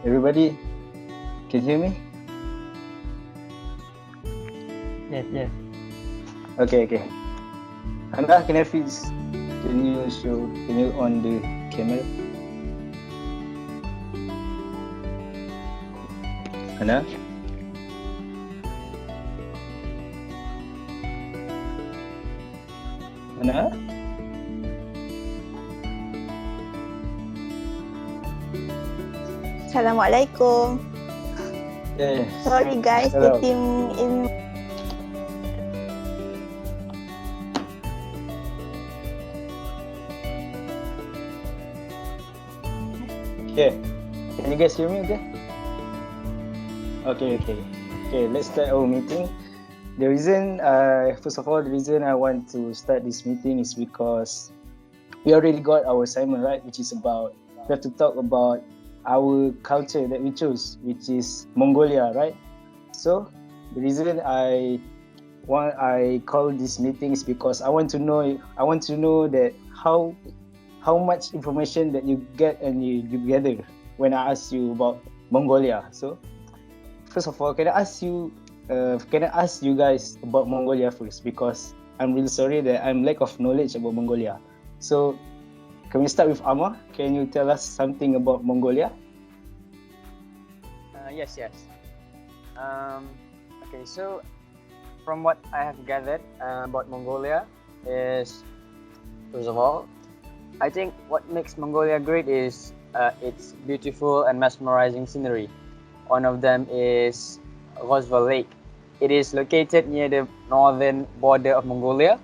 Everybody, can you hear me? Yes. Okay. Hannah, can you on the camera? Hannah? Hannah? Assalamualaikum. Yes. Sorry guys, Hello. the team in Okay. Can you guys hear me okay? Okay, let's start our meeting. The reason, first of all, the reason I want to start this meeting is because we already got our assignment, right? Which is about, we have to talk about our culture that we chose, which is Mongolia, right? So the reason I call this meeting is because I want to know that how much information that you get and you gather when I ask you about Mongolia. So first of all, can I ask you guys about Mongolia first, because I'm really sorry that I'm lack of knowledge about Mongolia. So can we start with Amma? Can you tell us something about Mongolia? Yes. Okay, so from what I have gathered about Mongolia is, first of all, I think what makes Mongolia great is its beautiful and mesmerizing scenery. One of them is Roswell Lake. It is located near the northern border of Mongolia,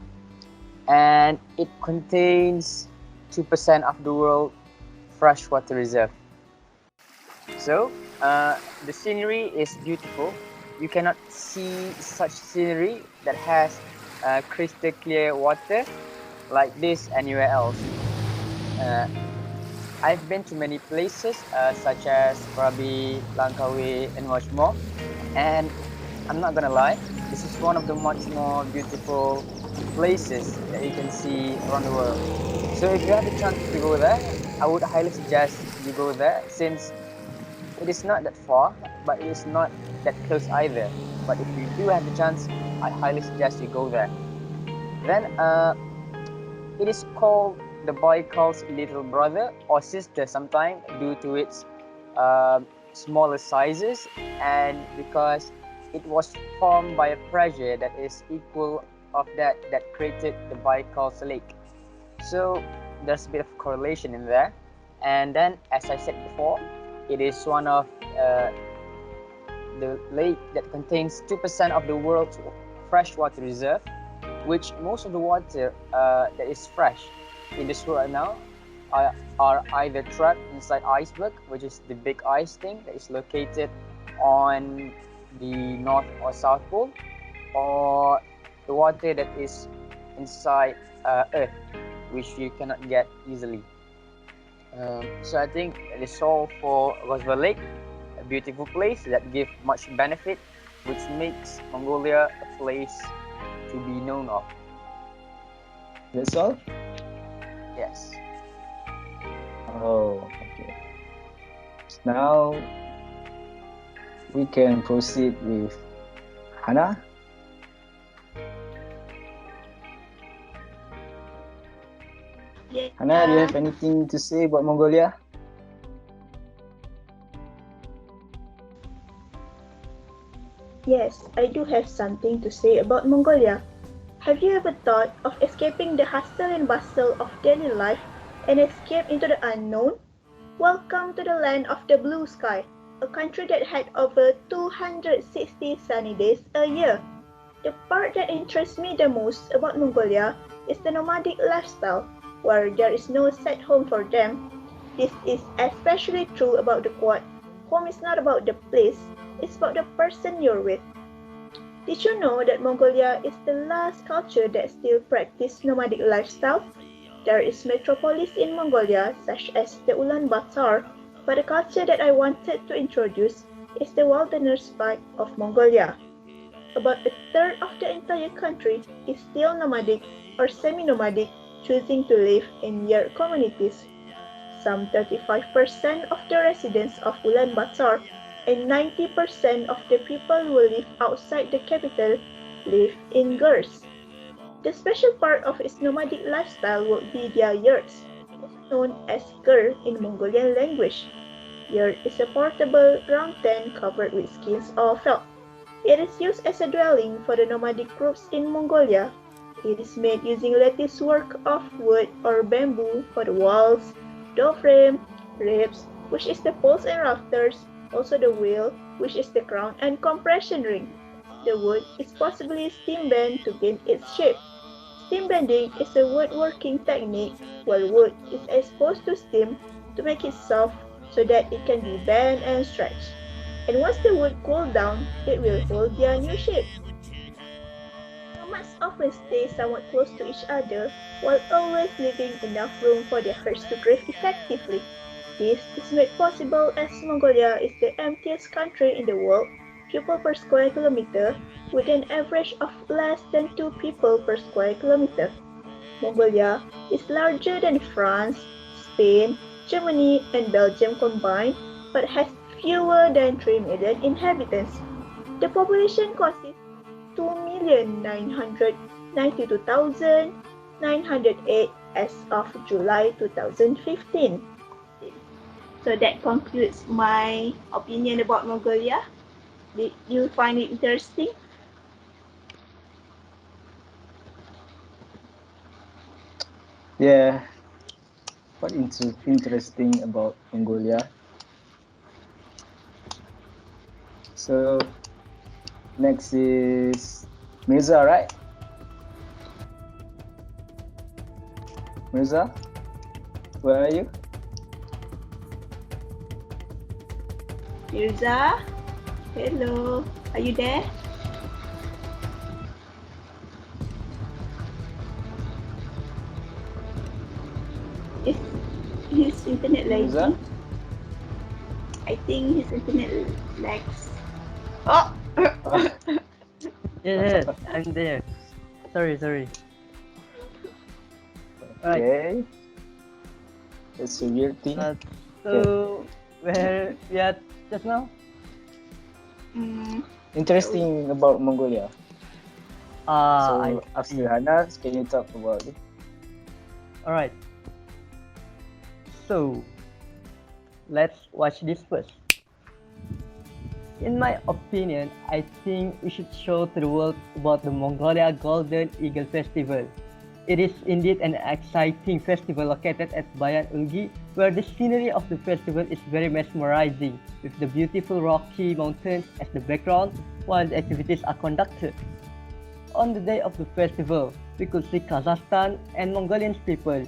and it contains 2% of the world freshwater reserve. So the scenery is beautiful. You cannot see such scenery that has crystal clear water like this anywhere else. I've been to many places such as Krabi, Langkawi, and much more, and I'm not gonna lie, this is one of the much more beautiful places that you can see around the world. So if you have the chance to go there, I would highly suggest you go there, since it is not that far, but it is not that close either. But if you do have the chance, I highly suggest you go there. Then it is called the Baikal's little brother or sister sometimes, due to its smaller sizes, and because it was formed by a pressure that is equal of that created the Baikal's lake. So there's a bit of correlation in there. And then, as I said before, it is one of the lake that contains 2% of the world's freshwater reserve, which most of the water that is fresh in this world right now are either trapped inside iceberg, which is the big ice thing that is located on the North or South Pole, or the water that is inside Earth, which you cannot get easily. So I think that is all for Roswell Lake, a beautiful place that gives much benefit, which makes Mongolia a place to be known of. That's all? Yes. Oh, okay. Now we can proceed with Hannah. Yeah. Hannah, do you have anything to say about Mongolia? Yes, I do have something to say about Mongolia. Have you ever thought of escaping the hustle and bustle of daily life and escape into the unknown? Welcome to the land of the blue sky. a country that had over 260 sunny days a year. The part that interests me the most about Mongolia is the nomadic lifestyle, where there is no set home for them. This is especially true about the quote, home is not about the place, it's about the person you're with. Did you know that Mongolia is the last culture that still practices nomadic lifestyle? There is metropolis in Mongolia such as the Ulaanbaatar, but the culture that I wanted to introduce is the wilderness part of Mongolia. About a third of the entire country is still nomadic or semi-nomadic, choosing to live in yurt communities. Some 35% of the residents of Ulaanbaatar and 90% of the people who live outside the capital live in yurts. The special part of its nomadic lifestyle would be their yurts, also known as ger in Mongolian language. Yurt is a portable round tent covered with skins or felt. It is used as a dwelling for the nomadic groups in Mongolia. It is made using lattice work of wood or bamboo for the walls, door frame, ribs, which is the poles and rafters, also the wheel, which is the crown and compression ring. The wood is possibly steam bent to gain its shape. Steam bending is a woodworking technique where wood is exposed to steam to make it soft so that it can be bent and stretched. And once the wood cools down, it will hold their new shape. Nomads often stay somewhat close to each other while always leaving enough room for their herds to graze effectively. This is made possible as Mongolia is the emptiest country in the world, people per square kilometer, with an average of less than 2 people per square kilometer. Mongolia is larger than France, Spain, Germany, and Belgium combined, but has fewer than 3 million inhabitants. The population consists of 2,992,908 as of July 2015. So that concludes my opinion about Mongolia. Did you find it interesting? Yeah, what interesting about Mongolia. So next is Mirza, right? Mirza, where are you? Mirza, hello, are you there? Is his internet Mirza? lagging? I think his internet lags. Oh! Yes, I'm there. Sorry. Right. Okay. That's a weird thing. So where we are just now? Interesting about Mongolia. So I after see. Hannah, can you talk about it? All right. So let's watch this first. In my opinion, I think we should show to the world about the Mongolia Golden Eagle Festival. It is indeed an exciting festival located at Bayan Ulgi, where the scenery of the festival is very mesmerizing, with the beautiful rocky mountains as the background while the activities are conducted. On the day of the festival, we could see Kazakhstan and Mongolian people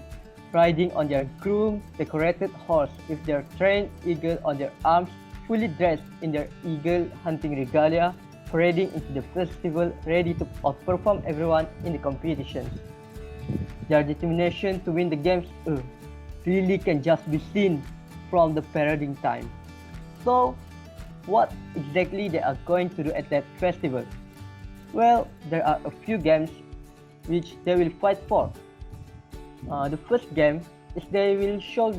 riding on their groom-decorated horse with their trained eagle on their arms, fully dressed in their eagle hunting regalia, parading into the festival ready to outperform everyone in the competitions. Their determination to win the games really can just be seen from the parading time. So, what exactly they are going to do at that festival? Well, there are a few games which they will fight for. The first game is they will show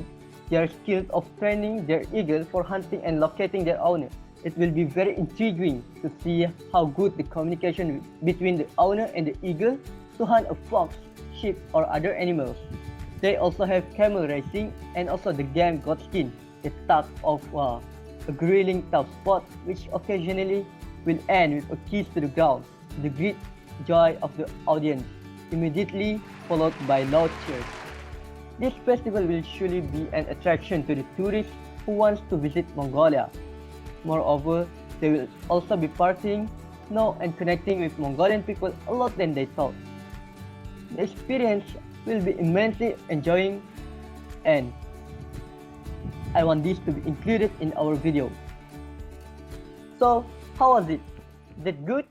their skills of training their eagle for hunting and locating their owner. It will be very intriguing to see how good the communication between the owner and the eagle to hunt a fox, sheep, or other animals. They also have camel racing and also the game Godskin, a type of a grilling tough spot which occasionally will end with a kiss to the ground, the great joy of the audience, immediately followed by loud cheers. This festival will surely be an attraction to the tourists who wants to visit Mongolia. Moreover, they will also be partying, know and connecting with Mongolian people a lot than they thought. The experience will be immensely enjoying, and I want this to be included in our video. So, how was it? Is it good?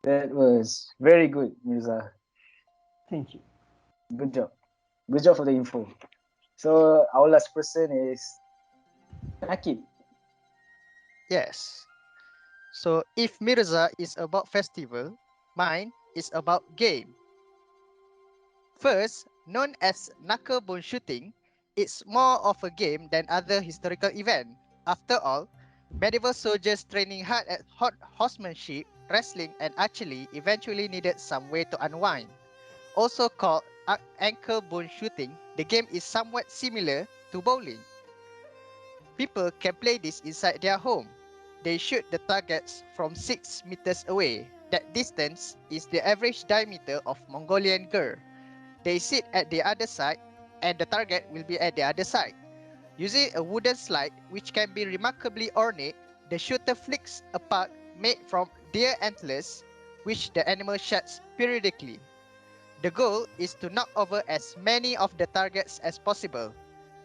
That was very good, Mirza. Thank you. Good job. Good job for the info. So our last person is Nakib. Yes. So if Mirza is about festival, mine is about game. First, known as knucklebone shooting, it's more of a game than other historical event. After all, medieval soldiers training hard at horsemanship, wrestling, and archery eventually needed some way to unwind. Also called ankle bone shooting, the game is somewhat similar to bowling. People can play this inside their home. They shoot the targets from 6 meters away. That distance is the average diameter of Mongolian girl. They sit at the other side and the target will be at the other side. Using a wooden slide which can be remarkably ornate, the shooter flicks a puck made from deer antlers which the animal sheds periodically. The goal is to knock over as many of the targets as possible.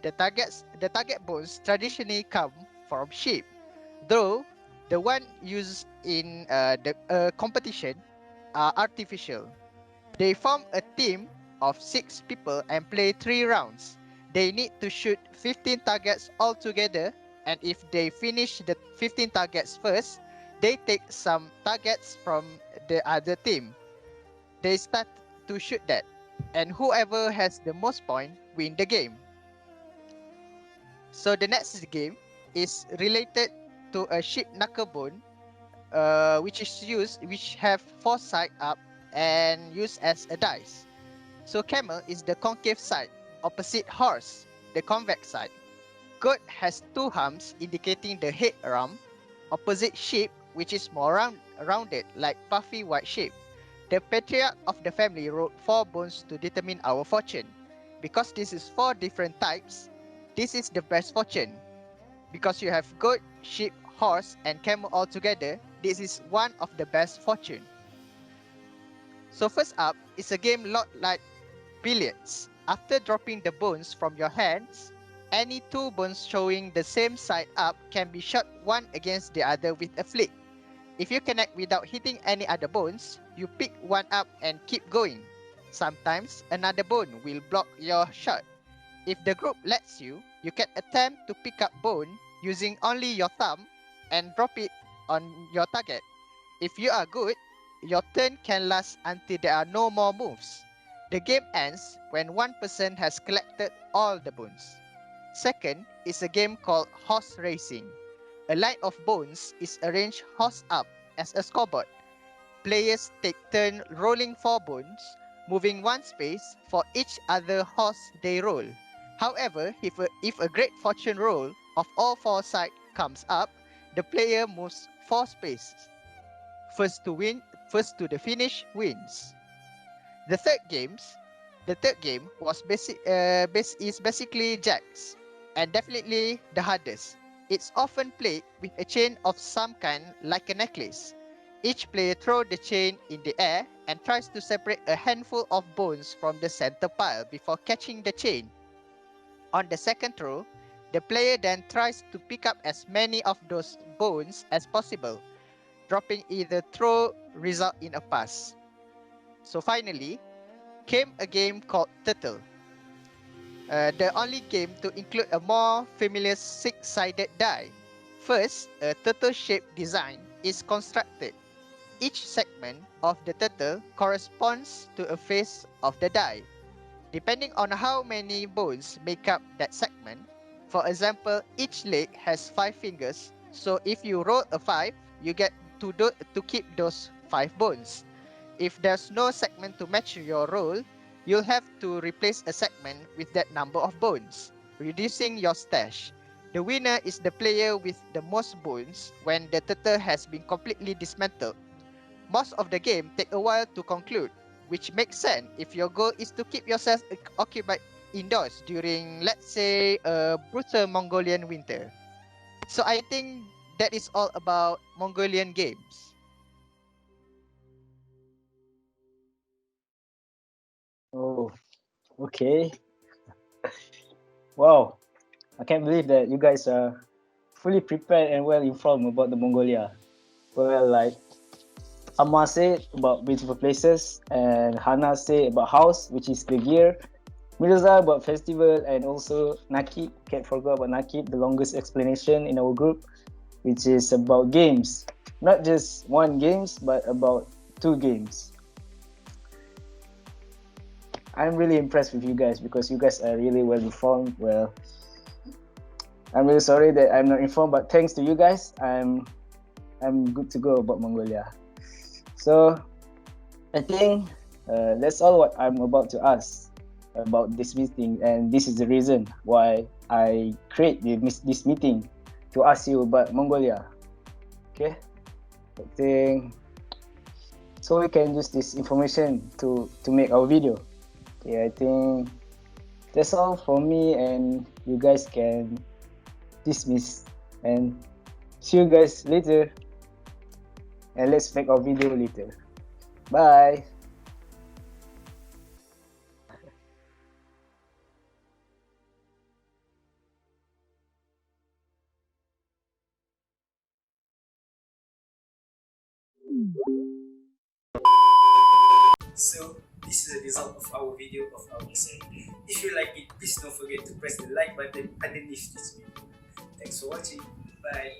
The target bones traditionally come from sheep, though the one used in the competition are artificial. They form a team of 6 people and play 3 rounds. They need to shoot 15 targets altogether, and if they finish the 15 targets first, they take some targets from the other team. They start to shoot that, and whoever has the most points win the game. So the next game is related to a sheep knuckle bone, which have 4 sides up and used as a dice. So camel is the concave side, opposite horse, the convex side. Goat has 2 humps indicating the head rump, opposite sheep, which is more rounded like puffy white sheep. The patriarch of the family wrote 4 bones to determine our fortune. Because this is 4 different types, this is the best fortune. Because you have goat, sheep, horse, and camel all together, this is one of the best fortune. So first up is a game lot like billiards. After dropping the bones from your hands, any 2 bones showing the same side up can be shot one against the other with a flick. If you connect without hitting any other bones, you pick one up and keep going. Sometimes another bone will block your shot. If the group lets you, you can attempt to pick up bone using only your thumb and drop it on your target. If you are good, your turn can last until there are no more moves. The game ends when one person has collected all the bones. Second is a game called horse racing. A line of bones is arranged horse up as a scoreboard. Players take turn rolling 4 bones, moving 1 space for each other horse they roll. However, if a great fortune roll of all 4 sides comes up, the player moves 4 spaces. First to the finish wins. The third game is basically jacks, and definitely the hardest. It's often played with a chain of some kind like a necklace. Each player throws the chain in the air and tries to separate a handful of bones from the center pile before catching the chain. On the second throw, the player then tries to pick up as many of those bones as possible. Dropping either throw result in a pass. So finally, came a game called Turtle. The only game to include a more familiar 6-sided die. First, a turtle-shaped design is constructed. Each segment of the turtle corresponds to a face of the die. Depending on how many bones make up that segment, for example, each leg has 5 fingers, so if you roll a 5, you get to keep those 5 bones. If there's no segment to match your roll, you'll have to replace a segment with that number of bones, reducing your stash. The winner is the player with the most bones when the turtle has been completely dismantled. Most of the game take a while to conclude, which makes sense if your goal is to keep yourself occupied indoors during, let's say, a brutal Mongolian winter. So I think that is all about Mongolian games. Oh, okay. Wow, I can't believe that you guys are fully prepared and well informed about the Mongolia. Well, like Amma said about beautiful places, and Hana said about house, which is the gear. Mirza about festival, and also Nakib, can't forget about Nakib, the longest explanation in our group, which is about games. Not just one games, but about two games. I'm really impressed with you guys because you guys are really well informed. Well, I'm really sorry that I'm not informed, but thanks to you guys, I'm good to go about Mongolia. So I think that's all what I'm about to ask about this meeting, and this is the reason why I create this meeting to ask you about Mongolia. Okay, I think so we can use this information to make our video. Okay, I think that's all for me, and you guys can dismiss, and see you guys later, and let's make our video later. Bye. So this is the result of our video of our side. If you like it, please don't forget to press the like button underneath this video. Thanks for watching. Bye.